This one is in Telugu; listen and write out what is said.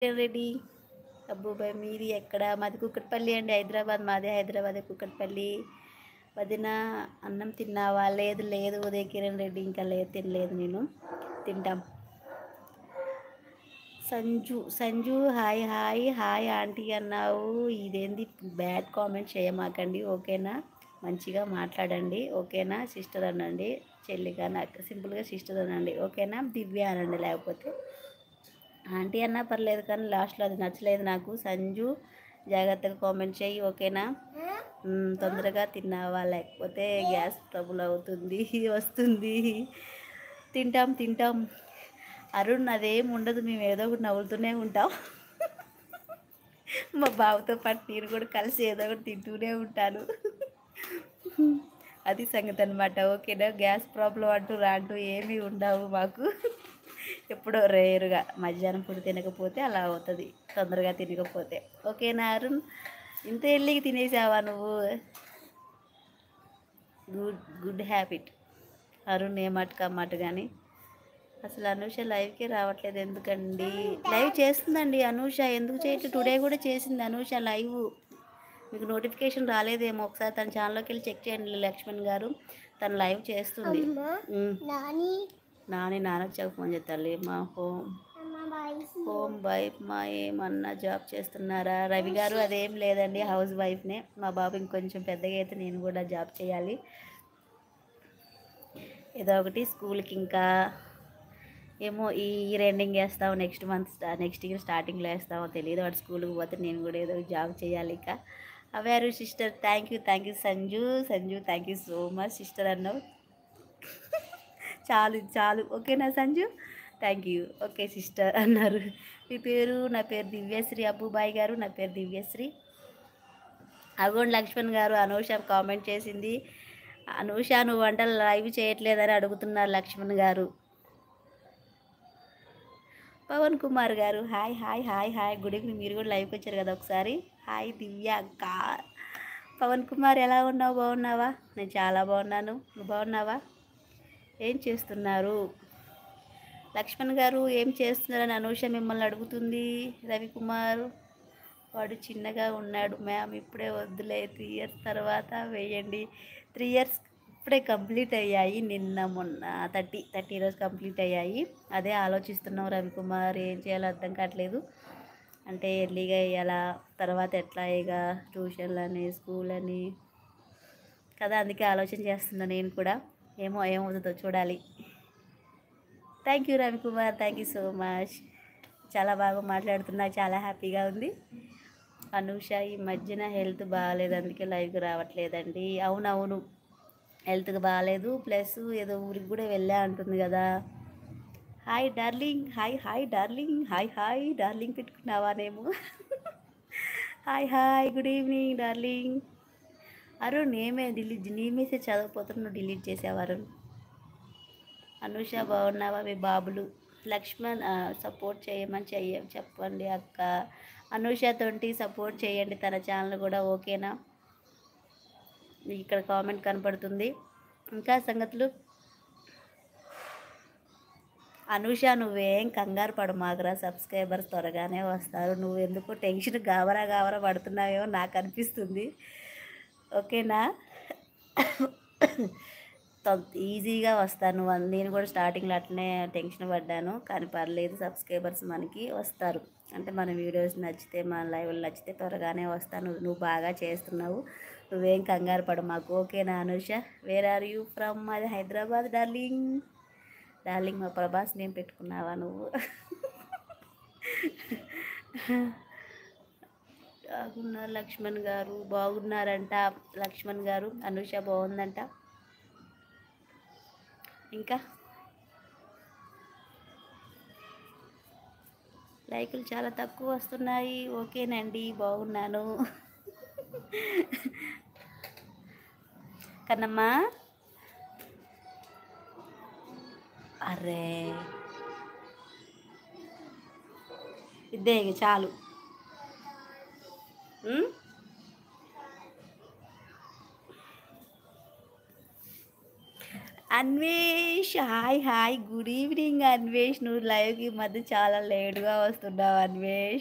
రెడ్డి అబ్బుబాయ్ మీది ఎక్కడ? మాది కుక్కట్పల్లి అండి, హైదరాబాద్. మాదే హైదరాబాద్, కుక్కట్పల్లి. వదిన అన్నం తిన్నావా? లేదు లేదు ఉదయ కిరణ్ రెడ్డి, ఇంకా లేదు, తినలేదు నేను. తింటాం. Sanju Sanju hi hi hi aunty అన్నావు. ఇదేంది బ్యాడ్ కామెంట్ చేయమాకండి, ఓకేనా? మంచిగా మాట్లాడండి, ఓకేనా? సిస్టర్ అనండి, చెల్లిగా నాకు సింపుల్గా సిస్టర్ అనండి, ఓకేనా? దివ్య అనండి, లేకపోతే ఆంటీ అన్నా పర్లేదు, కానీ లాస్ట్లో అది నచ్చలేదు నాకు. సంజు జాగ్రత్తగా కామెంట్ చేయి, ఓకేనా? తొందరగా తిన్నావా, లేకపోతే గ్యాస్ ట్రబుల్ అవుతుంది వస్తుంది. తింటాం తింటాం. అరుణ్ అదేం ఉండదు, మేము ఏదో ఒకటి నవ్వుతూనే ఉంటాం. మా బాబుతో పాటు నేను కూడా కలిసి ఏదో ఒకటి తింటూనే ఉంటాను. అది సంగతి అనమాట, ఓకేనా? గ్యాస్ ప్రాబ్లం అంటూ రాంటూ ఏమీ ఉండవు మాకు. ఎప్పుడో రేరుగా మధ్యాహ్నం ఫుడ్ తినకపోతే అలా అవుతుంది, తొందరగా తినకపోతే. ఓకేనా అరుణ్? ఇంత ఎల్లికి తినేసావా నువ్వు? గుడ్ గుడ్ హ్యాబిట్ అరుణ్, ఏమాటకు అన్నమాట. కానీ అసలు అనూష లైవ్కే రావట్లేదు ఎందుకండి? లైవ్ చేస్తుందండి అనూష, ఎందుకు చేయట్లేదు? టుడే కూడా చేసింది అనూష లైవ్. మీకు నోటిఫికేషన్ రాలేదేమో, ఒకసారి తన ఛానల్లోకి వెళ్ళి చెక్ చేయండి లక్ష్మణ్ గారు, తను లైవ్ చేస్తుంది. నాన్నకు చెప్ప ఫోన్ చేస్తాను. మా హోమ్ వైఫ్ మా ఏమన్నా జాబ్ చేస్తున్నారా? రవి గారు అదేం లేదండి, హౌస్ వైఫ్నే. మా బాబు ఇంకొంచెం పెద్దగా అయితే నేను కూడా జాబ్ చేయాలి, ఏదో ఒకటి. స్కూల్కి ఇంకా ఏమో ఈ ఇయర్ ఎండింగ్ వేస్తాము, నెక్స్ట్ ఇయర్ స్టార్టింగ్లో వేస్తామో తెలియదు. వాడు స్కూల్కి పోతే నేను కూడా ఏదో జాబ్ చేయాలి. ఇక అవారు sister, thank you Sanju. Thank you so much sister అన్నావు. చాలు చాలు, ఓకేనా Sanju? Thank you. Okay sister అన్నారు. మీ పేరు? నా పేరు దివ్యశ్రీ. అబ్బుబాయ్ గారు, నా పేరు దివ్యశ్రీ. అగోండి లక్ష్మణ్ గారు, అనూష కామెంట్ చేసింది. అనూష నువ్వు వంటలు లైవ్ చేయట్లేదని అడుగుతున్నారు లక్ష్మణ్ గారు. పవన్ కుమార్ గారు hi hi hi hi, good evening. మీరు కూడా లైవ్కి వచ్చారు కదా ఒకసారి. హాయ్ దివ్య అక్క. పవన్ కుమార్ ఎలా ఉన్నావు? బాగున్నావా? నేను చాలా బాగున్నాను, నువ్వు బాగున్నావా? ఏం చేస్తున్నారు? లక్ష్మణ్ గారు ఏం చేస్తున్నారని అనూష మిమ్మల్ని అడుగుతుంది. రవికుమార్ వాడు చిన్నగా ఉన్నాడు మ్యామ్, ఇప్పుడే వద్దులే, 3 ఇయర్స్ తర్వాత వేయండి. 3 ఇయర్స్ ఇప్పుడే కంప్లీట్ అయ్యాయి, నిన్న మొన్న 30 ఈరోజు కంప్లీట్ అయ్యాయి. అదే ఆలోచిస్తున్నాం రవికుమార్, ఏం చేయాలో అర్థం కావట్లేదు. అంటే ఎర్లీగా వేయాలా, తర్వాత ఎట్లా, ఇక ట్యూషన్లు అని స్కూల్ అని కదా, అందుకే ఆలోచన చేస్తున్నాను నేను కూడా. ఏమవుతుందో చూడాలి. Thank you Ravikumar, thank you so much. చాలా బాగా మాట్లాడుతున్నా, చాలా హ్యాపీగా ఉంది. అనూష ఈ మధ్యన హెల్త్ బాగాలేదు, అందుకే లైవ్కి రావట్లేదండి. అవునవును, హెల్త్కి బాగాలేదు, ప్లస్ ఏదో ఊరికి కూడా వెళ్ళా అంటుంది కదా. Hi darling, hi hi darling, hi hi darling పెట్టుకున్నావానేమో. Hi hi, good evening darling. Arun ఏమే నీ మెసేజ్ చదవకపోతున్నా డిలీట్ చేసావు అరుణ్. అనూష బాగున్నావా? మీ బాబులు లక్ష్మణ్ సపోర్ట్ చేయమని చెప్పండి అక్క. అనూష 20 సపోర్ట్ చేయండి, తన ఛానల్ కూడా, ఓకేనా? మీకు ఇక్కడ కామెంట్ కనపడుతుంది. ఇంకా సంగతులు? అనూష నువ్వేం కంగారు పడమాకరా, సబ్స్క్రైబర్స్ త్వరగానే వస్తారు. నువ్వు ఎందుకు టెన్షన్ గావరా పడుతున్నావేమో నాకు అనిపిస్తుంది, ఓకేనా? ఈజీగా వస్తాను. నేను కూడా స్టార్టింగ్లో అట్లనే టెన్షన్ పడ్డాను, కానీ పర్లేదు, సబ్స్క్రైబర్స్ మనకి వస్తారు. అంటే మన వీడియోస్ నచ్చితే, మన లైవ్లు నచ్చితే త్వరగానే వస్తాను. నువ్వు బాగా చేస్తున్నావు, నువ్వేం కంగారు పడు మాకు, ఓకేనా Anusha? Where are you from? అది హైదరాబాద్ డార్లింగ్. మా ప్రభాస్ నేమ్ పెట్టుకున్నావా నువ్వు? బాగున్నారు లక్ష్మణ్ గారు, బాగున్నారంట లక్ష్మణ్ గారు. అనూష బాగుందంట. ఇంకా లైకులు చాలా తక్కువ వస్తున్నాయి, ఓకేనండి, బాగున్నాను. కన్నమ్మా, అరే ఇదే ఇక చాలు. Anvesh hi hi good evening Anvesh. నువ్వు లైవ్కి ఈ మధ్య చాలా లేట్గా వస్తున్నావు అన్వేష్.